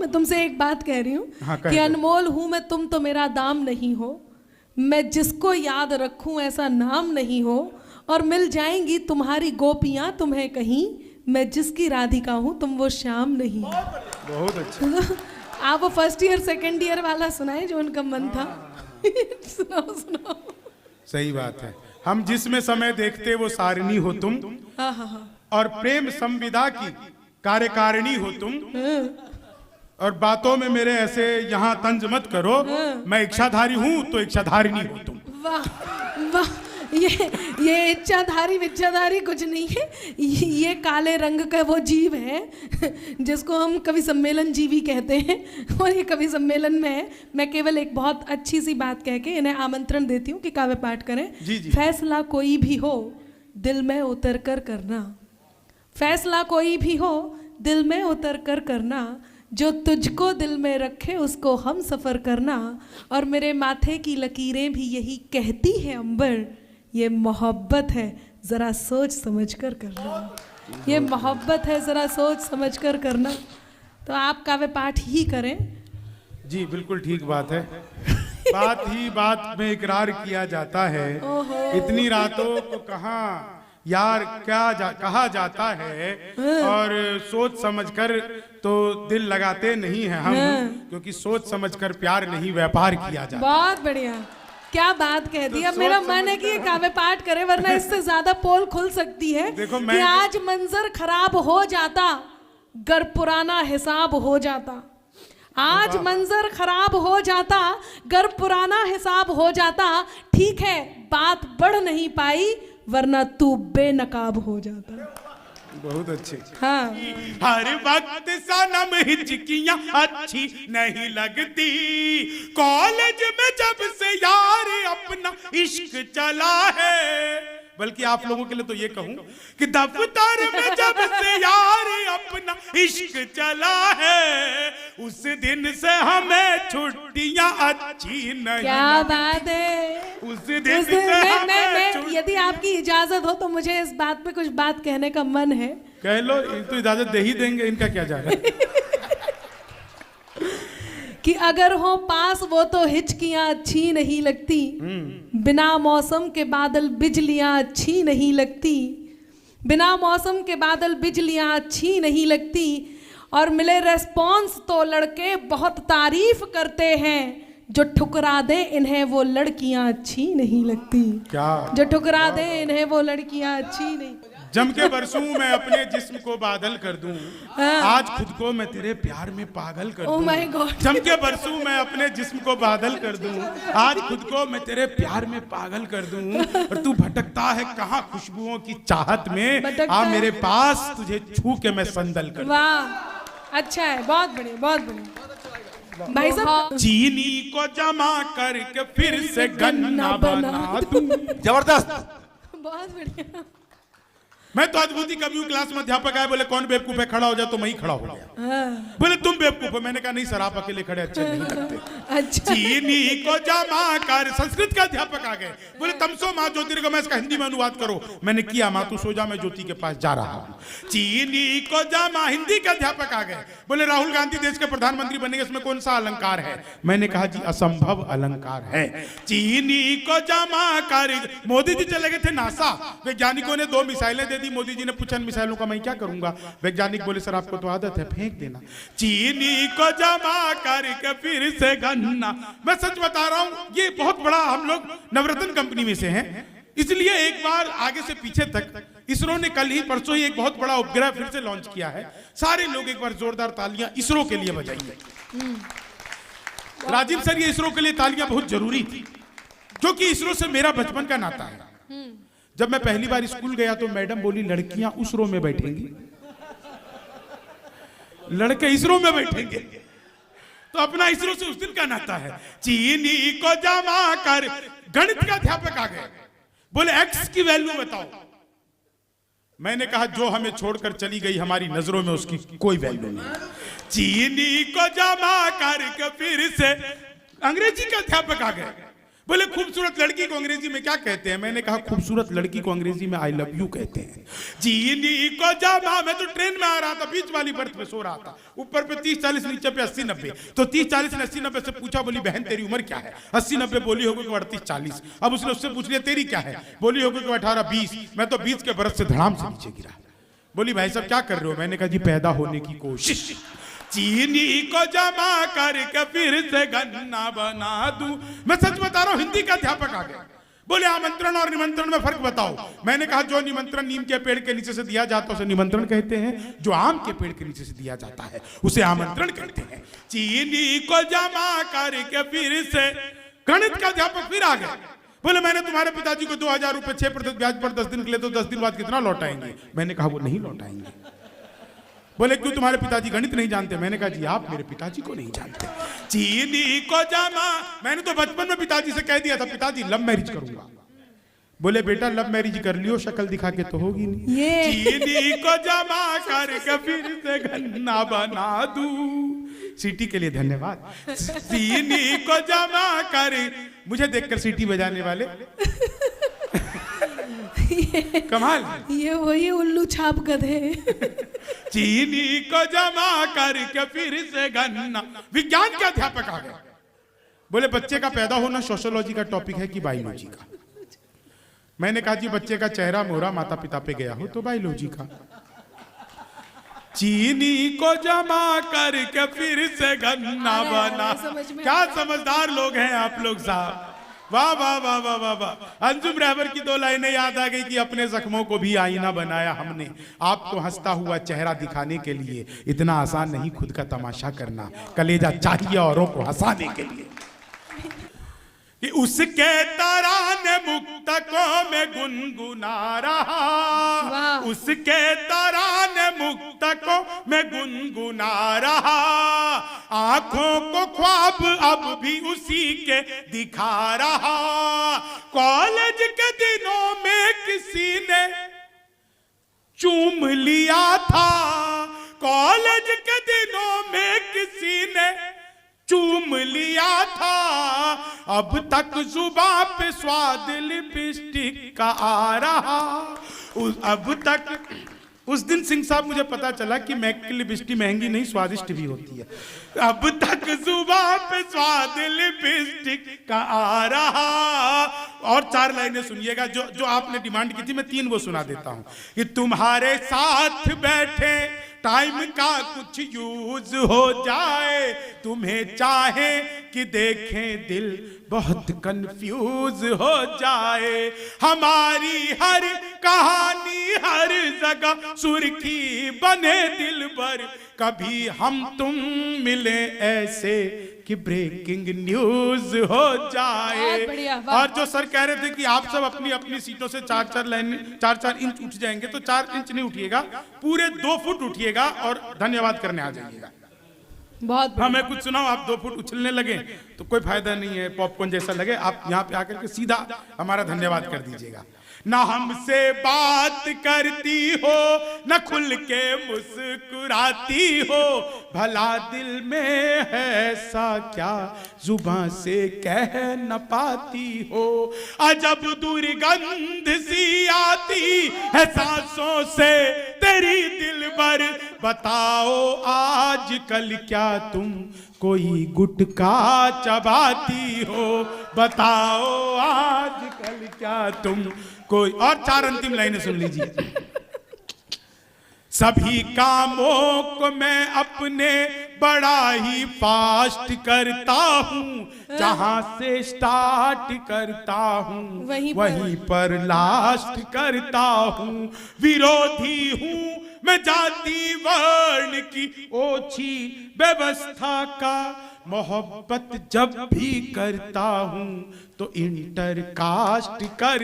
मैं तुमसे एक बात कह रही हूँ हाँ, कि अनमोल हूँ मैं, तुम तो मेरा दाम नहीं हो, मैं जिसको याद रखूं ऐसा नाम नहीं हो, और मिल जाएंगी तुम्हारी गोपियां तुम्हें कहीं, मैं जिसकी राधिका हूँ तुम वो श्याम नहीं। बहुत अच्छा। आप वो फर्स्ट ईयर सेकंड ईयर वाला सुनाए जो उनका मन था। सुनाओ सुनाओ। सही बात है। हम जिसमें समय देखते वो सारिणी हो तुम, हाँ हाँ हाँ। और प्रेम संविदा की कार्यकारिणी हो तुम, और बातों में मेरे ऐसे यहाँ तंज मत करो, मैं इच्छाधारी हूँ तो इच्छाधारिणी हो तुम। वाह वाह, ये इच्छाधारी विच्छाधारी कुछ नहीं है, ये काले रंग का वो जीव है जिसको हम कवि सम्मेलन जीवी कहते हैं, और ये कवि सम्मेलन में है। मैं केवल एक बहुत अच्छी सी बात कह के इन्हें आमंत्रण देती हूँ कि काव्य पाठ करें। जी जी। फैसला कोई भी हो दिल में उतर कर करना, फैसला कोई भी हो दिल में उतर कर करना, जो तुझको दिल में रखे उसको हम सफ़र करना, और मेरे माथे की लकीरें भी यही कहती हैं अंबर, ये मोहब्बत है ज़रा सोच समझ कर करना, ये मोहब्बत है ज़रा सोच समझ कर करना। तो आप काव्य पाठ ही करें। जी बिल्कुल ठीक बात है। बात ही बात में इकरार किया जाता है, इतनी रातों को कहाँ यार कहा जाता है, और सोच समझकर तो दिल लगाते नहीं हैं हम, क्योंकि सोच समझकर प्यार नहीं व्यापार किया जाता। बहुत बढ़िया, क्या बात कह दी। अब मेरा मन है कि ये काव्य पाठ करे, वरना इससे ज्यादा पोल खुल सकती है। देखो कि आज मंजर खराब हो जाता गर पुराना हिसाब हो जाता, आज मंजर खराब हो जाता गर पुराना हिसाब हो जाता, ठीक है बात बढ़ नहीं पाई वरना तू बेनकाब हो जाता। बहुत अच्छे। हाँ। हर वक्त सनम हिचकियां अच्छी नहीं लगती, कॉलेज में जब से यार अपना इश्क चला है, बल्कि आप लोगों के लिए तो ये कहूं कि दफ्तर में जब से यार अपना इश्क चला है, उस दिन से हमें छुट्टियां अच्छी नहीं। क्या बात है। उस दिन से हमें यदि आपकी इजाजत हो तो मुझे इस बात पे कुछ बात कहने का मन है। कह लो, तो इजाजत दे ही देंगे, इनका क्या जा रहा है। कि अगर हो पास वो तो हिचकियां अच्छी नहीं लगती, बिना मौसम के बादल बिजलियां अच्छी नहीं लगती, बिना मौसम के बादल बिजलियां अच्छी नहीं लगती, और मिले रेस्पॉन्स तो लड़के बहुत तारीफ करते हैं, जो ठुकरा दे इन्हें वो लड़कियां अच्छी नहीं लगती। क्या? जो ठुकरा दे इन्हें वो लड़कियां अच्छी नहीं। जम के बरसूं मैं अपने जिस्म को बादल कर दूं, आज खुद को मैं तेरे प्यार में पागल कर दूं। My God. जम के बरसूं मैं अपने जिस्म को बादल कर दूं, आज खुद को मैं तेरे प्यार में पागल कर दूं, और तू भटकता है कहाँ खुशबुओं की चाहत में, आ मेरे पास तुझे छू के मैं संदल कर दूं। वाह, अच्छा है, बहुत बढ़िया बहुत बढ़िया। भाई साहब, चीनी को जमा करके फिर से गन्ना बना दूं। जबरदस्त। बहुत बढ़िया। मैं तो अद्भुत ही कभी क्लास में अध्यापक आए, बोले कौन बेवकूफ है, खड़ा हो जाए, तो मैं ही खड़ा हो गया। बोले तुम बेवकूफ हो, मैंने कहा नहीं सर आप अकेले खड़े अच्छे नहीं लगते। अच्छा। चीनी को जमा कर, संस्कृत के अध्यापक आ गए, बोले तमसो माँ ज्योतिर्गमय में इसका हिंदी में अनुवाद करो। मैंने किया, माँ तू सो जा, मैं ज्योति के पास जा रहा हूँ। चीनी को जमा, हिंदी के अध्यापक आ गए, बोले राहुल गांधी देश के प्रधानमंत्री बनेंगे, इसमें कौन सा अलंकार है। मैंने कहा जी असंभव अलंकार है। चीनी को जमा कर, मोदी जी चले गए थे नासा, वैज्ञानिकों ने 2 मिसाइलें दे दी, मोदी जी ने पूछा मिसाइलों का मैं क्या करूंगा, वैज्ञानिक बोले सर आपको तो आदत है फेंक देना। चीनी को जमा करके फिर से गन्ना, मैं सच बता रहा हूं ये बहुत बड़ा, हम लोग नवरत्न कंपनी में से हैं, इसलिए एक बार आगे से पीछे तक इसरो ने कल ही परसों ही एक बहुत बड़ा उपग्रह फिर से लॉन्च किया है। सारे लोग एक बार जोरदार तालियां इसरो के लिए बजाइए। राजीव सर, ये इसरो के लिए तालियां बहुत जरूरी थी, क्योंकि इसरो से मेरा बचपन का नाता है। जब मैं पहली बार स्कूल गया तो मैडम बोली लड़कियां उसरो में बैठेंगी, लड़के इसरो में बैठेंगे, तो अपना इसरो से उस दिन का नाता है। चीनी को जमा कर, गणित के अध्यापक आ गए, बोले एक्स की वैल्यू बताओ। मैंने कहा जो हमें छोड़कर चली गई हमारी नजरों में उसकी कोई वैल्यू नहीं। चीनी को जमा करके फिर से अंग्रेजी के अध्यापक आ गए, बोले खूबसूरत लड़की को अंग्रेजी में क्या कहते हैं? मैंने कहा खूबसूरत लड़की को अंग्रेजी में आई लव यू कहते हैं। चीनी को जमा, मैं तो ट्रेन में आ रहा था, बीच वाली बर्थ में सो रहा था, ऊपर पे 30-40, नीचे पे 80-90, तो 30-40-80-90 से पूछा, बोली बहन तेरी उम्र क्या है? 80-90 बोली होगी 38-40। अब उसने उससे पूछ लिया तेरी क्या है? बोली होगी 18-20। मैं तो 20 के बरस से धड़ाम से नीचे गिरा। बोली भाई साहब क्या कर रहे हो? मैंने कहा जी पैदा होने की कोशिश। चीनी को जमा करके फिर से गन्ना बना दूं। मैं सच बता रहा हूं, हिंदी का अध्यापक आ गया। बोले आमंत्रण और निमंत्रण में फर्क बताओ। मैंने कहा जो निमंत्रण नीम के पेड़ के नीचे से दिया जाता है उसे निमंत्रण कहते हैं, जो आम के पेड़ के नीचे से दिया जाता है उसे आमंत्रण कहते हैं। चीनी को जमा करके फिर से, गणित का अध्यापक फिर आ गया। बोले मैंने तुम्हारे पिताजी को 2000 रुपए 6% ब्याज पर 10 दिन के लिए, तो 10 दिन बाद कितना लौटाएंगे? मैंने कहा वो नहीं लौटाएंगे। बोले क्यों, तुम्हारे पिताजी गणित नहीं जानते? मैंने कहा जी आप मेरे पिताजी को नहीं जानते। चीनी को जमा, मैंने तो बचपन में पिताजी से कह दिया था पिताजी लव मैरिज करूंगा। बोले बेटा लव मैरिज कर लियो, शक्ल दिखा के तो होगी नहीं। चीनी को जमा करके फिर से गन्ना बना दूं। सीटी के लिए धन्यवाद। चीनी को जमा कर, मुझे देखकर सीटी बजाने वाले कमाल, ये वही उल्लू छाप गधे। चीनी को जमा करके फिर से गन्ना। विज्ञान का अध्यापक आ गया। बोले बच्चे का पैदा होना सोशियोलॉजी का टॉपिक है कि बायोलॉजी का? मैंने कहा जी बच्चे का चेहरा मोहरा माता पिता पे गया हो तो बायोलॉजी का। चीनी को जमा करके फिर से गन्ना बना। क्या समझदार लोग हैं आप लोग साहब, वाह वाह वाह वाह वाह वाह। अंजुम रहबर की 2 लाइनें याद आ गई कि अपने जख्मों को भी आईना बनाया हमने, आपको हंसता हुआ चेहरा दिखाने के लिए। इतना आसान नहीं खुद का तमाशा करना, कलेजा चाहिए औरों को हंसाने के लिए। कि उसके तराने मुक्तकों में गुनगुना रहा, उसके तराने मुक्तकों में गुनगुना रहा। आंखों को ख्वाब अब भी उसी के दिखा रहा। कॉलेज के दिनों में किसी ने चूम लिया था, कॉलेज के दिनों में किसी ने चूम लिया था। अब तक जुबां पे स्वाद लिपस्टिक का आ रहा। अब तक, उस दिन सिंह साहब मुझे पता चला कि मैक की लिपस्टिक महंगी नहीं स्वादिष्ट भी होती है। अब तक जुबां पे स्वाद लिपस्टिक का आ रहा। और 4 लाइनें सुनिएगा जो आपने डिमांड की थी, मैं 3 वो सुना देता हूं। कि तुम्हारे साथ बैठे टाइम का कुछ यूज हो जाए, तुम्हें चाहे कि देखें दिल बहुत कंफ्यूज हो जाए। हमारी हर कहानी हर जगह सुर्खी बने दिल पर, कभी हम तुम मिले ऐसे कि ब्रेकिंग न्यूज हो जाए। और जो सर कह रहे थे कि आप सब अपनी अपनी सीटों से 4-4 इंच उठ जाएंगे, तो 4 इंच नहीं उठिएगा, पूरे 2 फुट उठिएगा और धन्यवाद करने आ जाइएगा। बहुत हमें कुछ सुनाओ, आप 2 फुट उछलने लगे तो कोई फायदा नहीं है, पॉपकॉर्न जैसा लगे। आप यहाँ पे आकर के सीधा हमारा धन्यवाद कर दीजिएगा। ना हमसे बात करती हो, न खुल के मुस्कुराती हो, भला दिल में है ऐसा क्या जुबां से कह न पाती हो। अजब दुर्गंध सी आती है सांसों से तेरी दिलबर, बताओ आज कल क्या तुम कोई गुटखा चबाती हो, बताओ आज कल क्या तुम कोई। और 4 अंतिम लाइनें सुन लीजिए। सभी कामों को मैं अपने बड़ा ही फास्ट करता हूँ, जहां से स्टार्ट करता हूँ वहीं पर लास्ट करता हूँ। विरोधी हूँ मैं जाति वर्ण की ओछी व्यवस्था का, मोहब्बत जब भी करता हूँ तो इंटर कास्ट कर